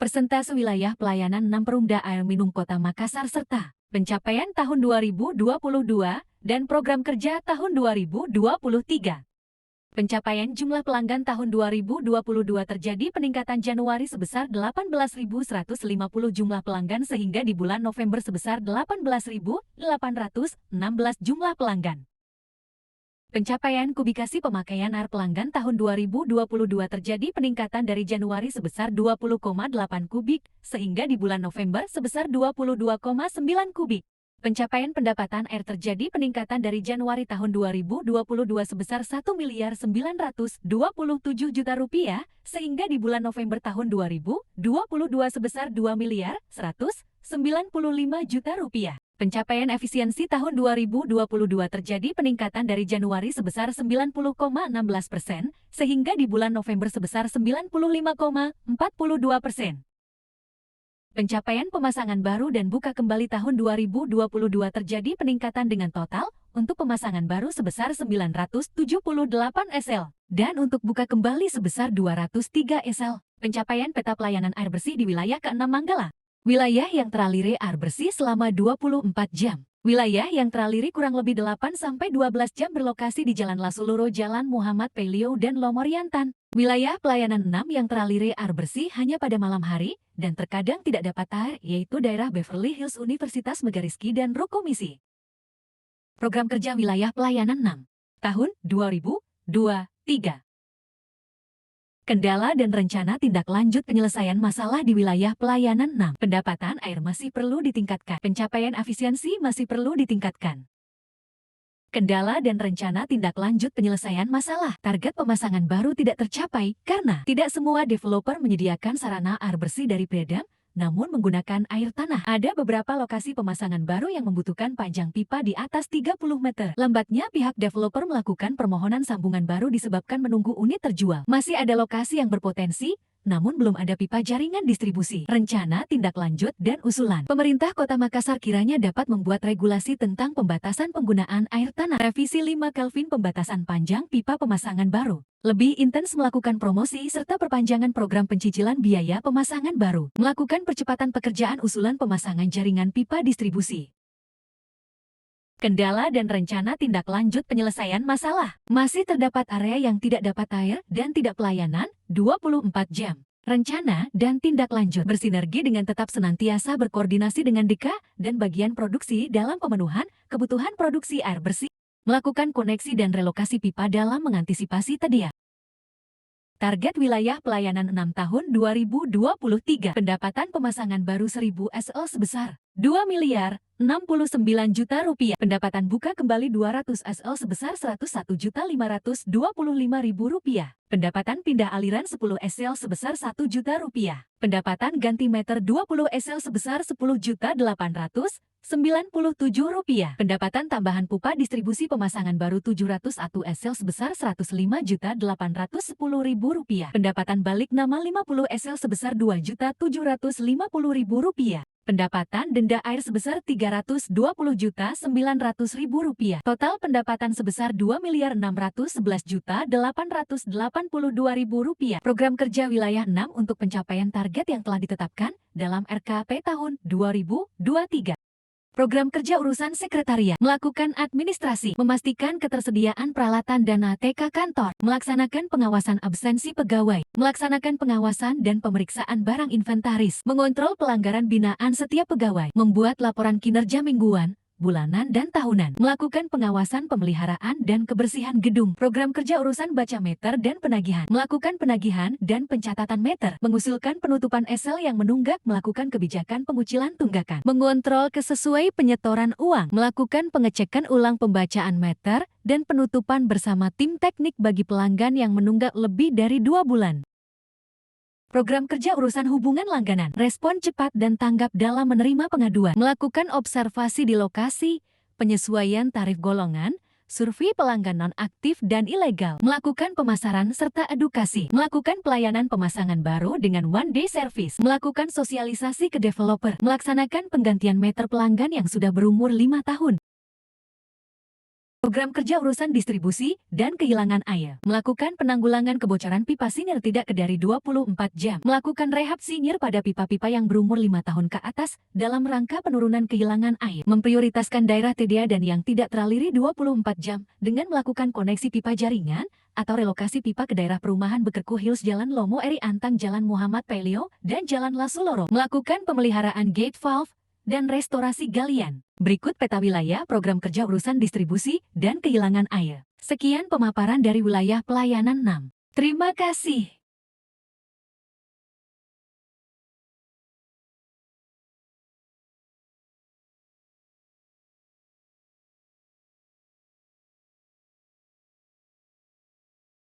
persentase wilayah pelayanan 6 Perumda Air Minum Kota Makassar serta pencapaian tahun 2022 dan program kerja tahun 2023. Pencapaian jumlah pelanggan tahun 2022 terjadi peningkatan Januari sebesar 18.150 jumlah pelanggan sehingga di bulan November sebesar 18.816 jumlah pelanggan. Pencapaian kubikasi pemakaian air pelanggan tahun 2022 terjadi peningkatan dari Januari sebesar 20,8 kubik, sehingga di bulan November sebesar 22,9 kubik. Pencapaian pendapatan air terjadi peningkatan dari Januari tahun 2022 sebesar 1.927 juta rupiah, sehingga di bulan November tahun 2022 sebesar 2.195 juta rupiah. Pencapaian efisiensi tahun 2022 terjadi peningkatan dari Januari sebesar 90,16%, sehingga di bulan November sebesar 95,42%. Pencapaian pemasangan baru dan buka kembali tahun 2022 terjadi peningkatan dengan total untuk pemasangan baru sebesar 978 SL dan untuk buka kembali sebesar 203 SL. Pencapaian peta pelayanan air bersih di wilayah ke-6 Manggala. Wilayah yang teraliri air bersih selama 24 jam. Wilayah yang teraliri kurang lebih 8-12 jam berlokasi di Jalan Lasuluro, Jalan Muhammad Pelio, dan Lomoriantan. Wilayah pelayanan 6 yang teraliri air bersih hanya pada malam hari dan terkadang tidak dapat air, yaitu daerah Beverly Hills, Universitas Megariski, dan Rukomisi. Program kerja wilayah pelayanan 6 tahun 2023. Kendala dan rencana tindak lanjut penyelesaian masalah di wilayah pelayanan 6. Pendapatan air masih perlu ditingkatkan. Pencapaian efisiensi masih perlu ditingkatkan. Kendala dan rencana tindak lanjut penyelesaian masalah. Target pemasangan baru tidak tercapai karena tidak semua developer menyediakan sarana air bersih dari Predam, namun menggunakan air tanah. Ada beberapa lokasi pemasangan baru yang membutuhkan panjang pipa di atas 30 meter. Lambatnya pihak developer melakukan permohonan sambungan baru disebabkan menunggu unit terjual. Masih ada lokasi yang berpotensi, namun belum ada pipa jaringan distribusi. Rencana, tindak lanjut, dan usulan. Pemerintah Kota Makassar kiranya dapat membuat regulasi tentang pembatasan penggunaan air tanah. Revisi 5 Kelvin pembatasan panjang pipa pemasangan baru. Lebih intens melakukan promosi serta perpanjangan program pencicilan biaya pemasangan baru. Melakukan percepatan pekerjaan usulan pemasangan jaringan pipa distribusi. Kendala dan rencana tindak lanjut penyelesaian masalah. Masih terdapat area yang tidak dapat air dan tidak pelayanan 24 jam. Rencana dan tindak lanjut bersinergi dengan tetap senantiasa berkoordinasi dengan DK dan bagian produksi dalam pemenuhan kebutuhan produksi air bersih. Melakukan koneksi dan relokasi pipa dalam mengantisipasi TDA. Target wilayah pelayanan 6 tahun 2023. Pendapatan pemasangan baru 1000 SL sebesar 2.069 juta rupiah. Pendapatan buka kembali 200 SL sebesar 101.525.000 rupiah. Pendapatan pindah aliran 10 SL sebesar 1 juta rupiah. Pendapatan ganti meter 20 SL sebesar 10.897 rupiah. Pendapatan tambahan pupa distribusi pemasangan baru 701 SL sebesar 105.810.000 rupiah. Pendapatan balik nama 50 SL sebesar 2.750.000 rupiah. Pendapatan denda air sebesar 320.900.000 rupiah. Total pendapatan sebesar 2.611.882.000 rupiah. Program kerja wilayah 6 untuk pencapaian target yang telah ditetapkan dalam RKP tahun 2023. Program kerja urusan sekretariat, melakukan administrasi, memastikan ketersediaan peralatan dan ATK kantor, melaksanakan pengawasan absensi pegawai, melaksanakan pengawasan dan pemeriksaan barang inventaris, mengontrol pelanggaran binaan setiap pegawai, membuat laporan kinerja mingguan, bulanan, dan tahunan, melakukan pengawasan pemeliharaan dan kebersihan gedung, program kerja urusan baca meter dan penagihan, melakukan penagihan dan pencatatan meter, mengusulkan penutupan SL yang menunggak, melakukan kebijakan pengucilan tunggakan, mengontrol kesesuaian penyetoran uang, melakukan pengecekan ulang pembacaan meter, dan penutupan bersama tim teknik bagi pelanggan yang menunggak lebih dari 2 bulan. Program kerja urusan hubungan langganan, respon cepat dan tanggap dalam menerima pengaduan, melakukan observasi di lokasi, penyesuaian tarif golongan, survei pelanggan non-aktif dan ilegal, melakukan pemasaran serta edukasi, melakukan pelayanan pemasangan baru dengan one day service, melakukan sosialisasi ke developer, melaksanakan penggantian meter pelanggan yang sudah berumur 5 tahun. Program kerja urusan distribusi dan kehilangan air. Melakukan penanggulangan kebocoran pipa sinir tidak kedari 24 jam. Melakukan rehab sinir pada pipa-pipa yang berumur 5 tahun ke atas dalam rangka penurunan kehilangan air. Memprioritaskan daerah TDA dan yang tidak teraliri 24 jam dengan melakukan koneksi pipa jaringan atau relokasi pipa ke daerah perumahan Bekerku Hills, Jalan Lomo Eri Antang, Jalan Muhammad Pelio, dan Jalan Lasuloro. Melakukan pemeliharaan gate valve dan restorasi galian. Berikut peta wilayah program kerja urusan distribusi dan kehilangan air. Sekian pemaparan dari wilayah pelayanan 6. Terima kasih.